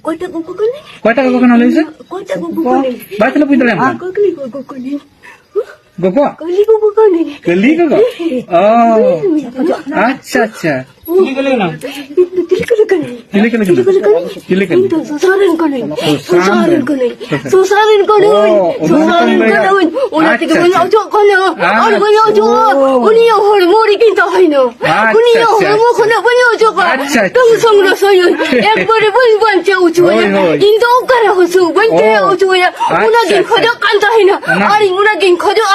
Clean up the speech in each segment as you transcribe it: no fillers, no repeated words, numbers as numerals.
Kota kuku kuning. কয়টা গগো কেন লইছে Kota kuku kuning. বাইতে লই দিলাম Aku kali kuku kuning. Gogo Kali kuku kuning. কলি গগো ও আচ্ছা আচ্ছা Tili kuning kuning. কিলে কিলে Tili kuning kuning. কিলে কিলে Itu susaran kuning. Susaran. Susaran kuning. Susaran kuning. Oh, Susaran udah kan kuning. Udah Acha, tiga bulan acha. ojo kuning. Ada bulan ojo. Oh. Uni yang hor mori kita hino. Acha, Uni yang acha, hor mo acha. kena bulan ojo ka. Acha, acha. Kamu sanggup sayun. Ekbare bulan jauh ojo Hoi, ya. hoi. Indo kara husu bante Oh. ojo ya. Acha, Unagin acha. khodok kanta hino. Una- Ari unagin khodok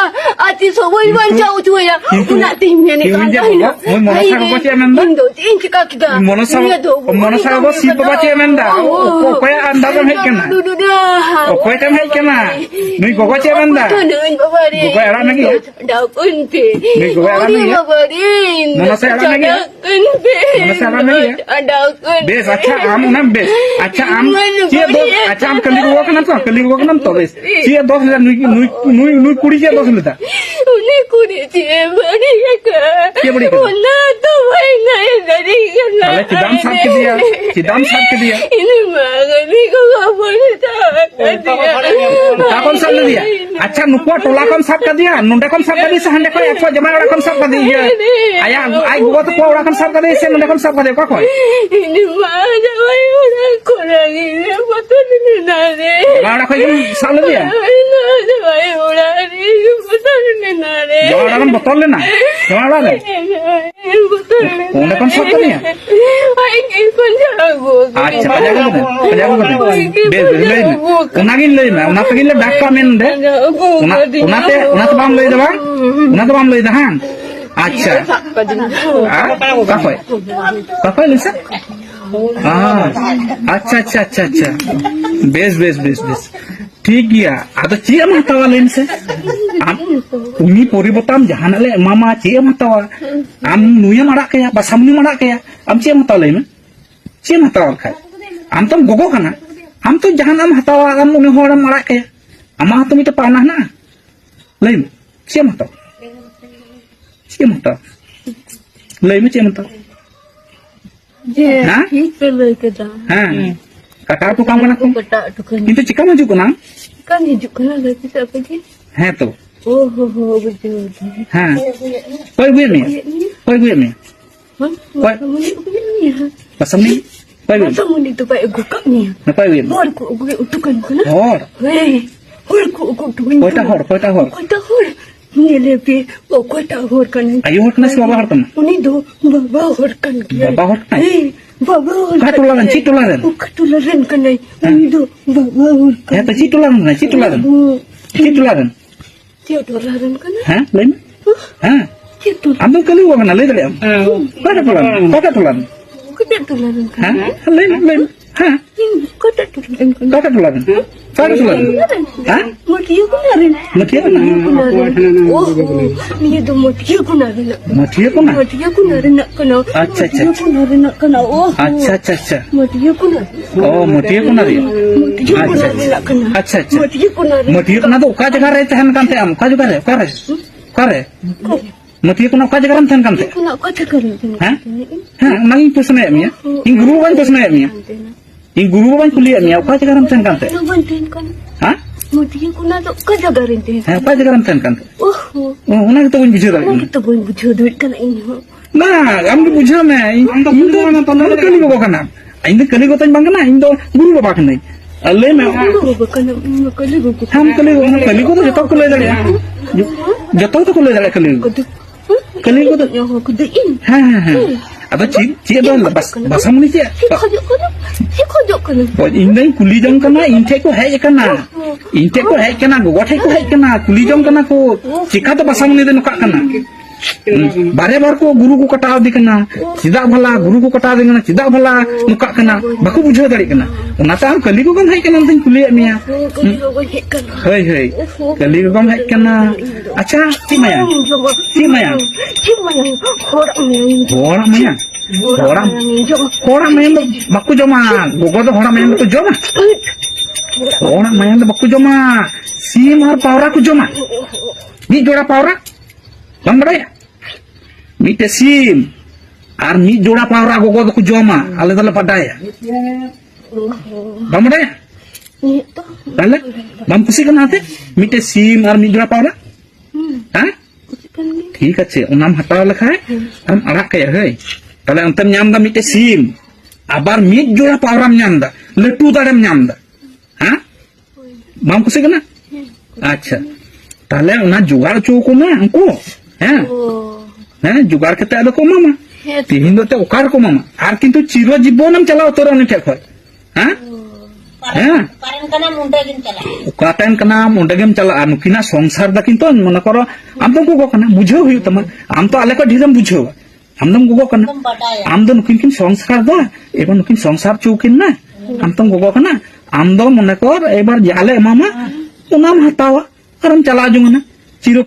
ati so bulan jauh ojo ya. কিন্তু- Unatin mene কিন্তু kanta যে hino. মই মনসা গগো চে মেন্দা? Indo inci kaki ka. মনসা মনসা গগো সিপ বাচে মেন্দা কয় আন্দাজম হেক কেনা কয় টাইম হেক কেনা নুই গগো চে মেন্দা Gugoi era lagi ya? Daun pe. Ni gugoi era lagi ya? Mana saya era lagi ya? Mana saya era lagi ya? Daun. বেশ আচ্ছা আম না বেশ আচ্ছা আম চিয়া দো আচ্ছা আম কলি গো কেন তো কলি গো কেন তো বেশ চিয়া 10,000 নুই নুই নুই নুই কুড়ি chia 10,000 Uni kuri cie bari ka. Cie bari ka? Una to bhai nai dari ka. তাহলে চিদাম সাপ কে দিয়া চিদাম সাপ কে দিয়া Ini magani ko kapal ta. কাকন সাপ লে দিয়া আচ্ছা নুকুয়া টোলা কন সাপ কা দিয়া নুন্ডা কন সাপ কা দিয়া হান্ডে কয় একো জমা ওড়া কন সাপ কা দিয়া আয়া আই গো তো কোয়া ওড়া কন সাপ কা দিয়া সে নুন্ডা কন সাপ কা দিয়া কয় Ini mah jawai orang kurang ini betul ni nare. ওড়া কয় সাপ লে দিয়া Ini jawai orang ini betul ni nare. ওড়া কন বোতল লে না ওড়া লে Betul ni. ওন্ডা কন সাপ কা দিয়া Ay kipun jago. আচ্ছা পাজাগো বেশ বেশ লই না ওনাগিন লই না ওনা তগিলে ডাক্কা মেন দে ওনাতে ওনাতে বাম লই দেবা ওনাতে বাম লই দা হ্যাঁ আচ্ছা কাকয় লইছে আচ্ছা আচ্ছা আচ্ছা আচ্ছা বেশ বেশ বেশ বেশ ঠিক গিয়া আদো চিয়া মাতাওয়া লেনছে উনি পরিবর্তন জাহানালে মামা চিয়া মাতাওয়া আম নুয়া মারা কেয়া বা সামনি মারা কেয়া আম চিয়া মাতাওয়া লেন চিয়া মাতাওয়া খায় আম তো গগো কানা আম তো জাহানাম হাতাওয়া আম উনি হড় মারা কেয়া আমা তো মিটা পানা না লেন চিয়া মাতাওয়া চিয়া মাতাওয়া লেন চিয়া মাতাওয়া Hah? Itu lagi kita. হ্যাঁ কাকার তো কাম কানা কো Kota tu kan. কিন্তু চিকা মাজু কোনা Kan hidup kan lagi kita apa je? হ্যাঁ তো Oh, betul. হ্যাঁ কই গুয়ে মি কই গুয়ে মি Hah? Koi. Kamu ni begini ya? পাসামনি কই গুয়ে Masa mu ni tu baik gukak ni. না কই গুয়ে Hor ku gue utukan kana. হর Hei, hor ku utukan. কয়টা হর Kota hor. Ni lebih kota hor kan. আয়ু হর না সবা হর তম Uni do baba hor kan. Baba hor kan? Hei, baba hor. কাটুলারেন চিটুলারেন Katularan kan. Uni do baba hor kan. হ্যাঁ তো চিটুলারেন না চিটুলারেন Tiada kan. হ্যাঁ lane হ্যাঁ Tiada. আমি কলি গো না লই দিলে কয়টা তুলান Kota tularan kan. হ্যাঁ লেন হ্যাঁ Kota tularan kan. কয়টা তুলান কয়টা তুলান হ্যাঁ Matiya kunarin. মঠিয়া না Oh, ni do matiya kunarin. মঠিয়া কোনা Matiya kunarin nak kana. আচ্ছা আচ্ছা Matiya kunarin nak kana. Oh, আচ্ছা আচ্ছা আচ্ছা matiya kunarin. ও মঠিয়া কোনা রে Matiya আচ্ছা kunarin nak kana. আচ্ছা আচ্ছা Matiya kunarin. মঠিয়া কোনা তো কা জায়গা রে তেহান কান্তে আম কা জায়গা রে করে মঠিয়া কোনা কা জায়গা রে তেহান কান্তে Kuna kata karin. হ্যাঁ হ্যাঁ নাকি প্রশ্ন এমিয়া ইন গুরু বান প্রশ্ন এমিয়া ইন গুরু বান কুলি এমিয়া কা জায়গা রে তেহান কান্তে Ano bantin kan? হ্যাঁ Matiya kuna to kata karin te. হ্যাঁ কা জায়গা রে তেহান কান্তে Oh, ও ওনা তো বুঝ বুঝে দাও kita boleh bujuk duit kan ini. না আমি বুঝা না ইন তো না কলি গো কানা ইন তো কলি গো তাই বাঙ্গনা ইন তো গুরু বাবা কানাই আলে মে Ano kan kali buku. हम कली को तो जतो को ले जाले जतो तो को ले जाले कली को तो Yang aku dein. हां हां हां अब ची दो बस हमनी ची Si kojok kan. इंदई कुली जंग कना इनथे को है कना गोठे को है कना कुली जंग कना को चिका तो बस हमनी दे नुका कना बारे बार को गुरु को कटाव दी कना चिदा भला गुरु को कटाव दी कना चिदा भला नुका कना बाकु बुझो दाड़ी कना ओनाता हम कली को गम है कना तन कुली मिया हय हय कली को गम है कना अच्छा ची माया होड़ा माया होड़ा माया बाकु जमा गोगो तो होड़ा माया तो जमा होड़ा माया तो बाकु जमा सीम और पावरा को जमा नी जोड़ा Pawara bang badaya mite sim ar mi joda pawra gogo ko joma ale dala padaya Bam ada ya? Itu. Tahle? Bam kusi kan hate? Mite sim ar mid jora pawra? Ha? ठीक আছে ওনাম হাতাও লেখায় আম আড়াক কে হই তাহলে অন্তম ñamda mite sim আবার meet জোড়া পাওরাম ñamda Letu দাড়েম ñamda হ্যাঁ বাম কুসি কেনা আচ্ছা তাহলে ওনা জোগাড় চৌকো মা আঙ্কু হ্যাঁ হ্যাঁ জোগাড় খেতে আলো কো মামা তিহিন দতে ওকার কো মামা আর কিন্তু চির জীবনম চালাও তোর অনেক ঠেক হয় হ্যাঁ হ্যাঁ Ukaten kena mondagem chala anukina songsar da kinto mona koro amdom gogo kana bujho huyu tama am to ale ko dhidam bujho amdom gogo kana amdom nukin kin songsar da ebar nukin songsar choukin na amdom gogo kana amdom mona kor ebar jale mama unam hatawa karam chala jungana chiro